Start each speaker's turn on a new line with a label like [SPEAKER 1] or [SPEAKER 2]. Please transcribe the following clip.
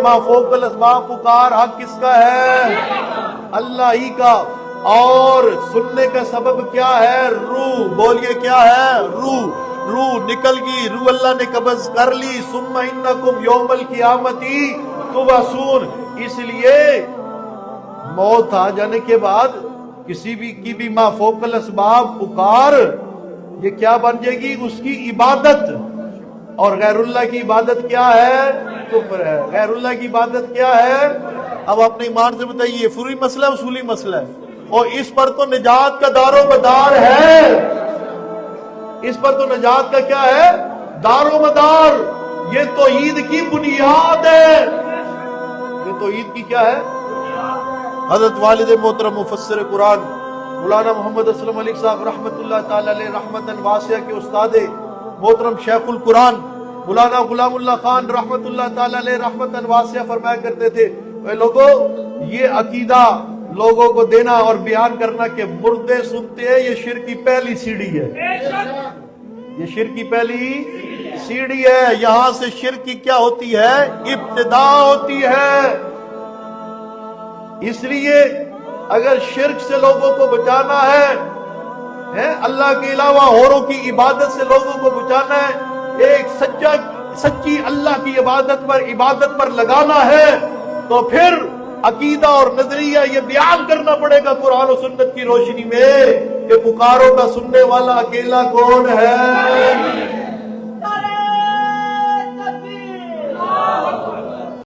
[SPEAKER 1] ما فوق الاسباب پکار حق کس کا ہے؟ اللہ ہی کا. اور سننے کا سبب کیا ہے؟ روح. بولیے کیا ہے؟ روح نکل گئی، روح اللہ نے قبض کر لی. ثم انکم یوم القیامت تبعثون. اس لیے موت آ جانے کے بعد کسی بھی کی بھی ما فوق الاسباب پکار، یہ کیا بن جائے گی؟ اس کی عبادت. اور غیر اللہ کی عبادت کیا ہے؟ کفر ہے. غیر اللہ کی عبادت کیا ہے؟ اب اپنے ایمان سے بتائیے، فروعی مسئلہ ہے اصولی مسئلہ ہے؟ اور اس پر تو نجات کا دار و مدار ہے. اس پر تو نجات کا کیا ہے؟ دار و مدار. یہ توحید کی بنیاد ہے. یہ توحید کی کیا ہے؟ حضرت والد محترم مفسر قرآن مولانا محمد اسلم علی صاحب رحمۃ اللہ تعالی علیہ رحمتاً واسعہ کے استاد محترم شیخ القرآن مولانا غلام اللہ خان رحمۃ اللہ تعالی علیہ رحمتاً واسعہ فرمایا کرتے تھے، اے لوگو، یہ عقیدہ لوگوں کو دینا اور بیان کرنا کہ مردے سنتے ہیں، یہ شرک کی پہلی سیڑھی ہے. یہ شرک کی پہلی سیڑھی ہے. یہاں سے شرک کی کیا ہوتی ہے؟ ابتدا ہوتی ہے. اس لیے اگر شرک سے لوگوں کو بچانا ہے، اللہ کے علاوہ اوروں کی عبادت سے لوگوں کو بچانا ہے، ایک سچی اللہ کی عبادت پر لگانا ہے، تو پھر عقیدہ اور نظریہ یہ بیان کرنا پڑے گا قرآن و سنت کی روشنی میں کہ پکاروں کا سننے والا اکیلا کون ہے.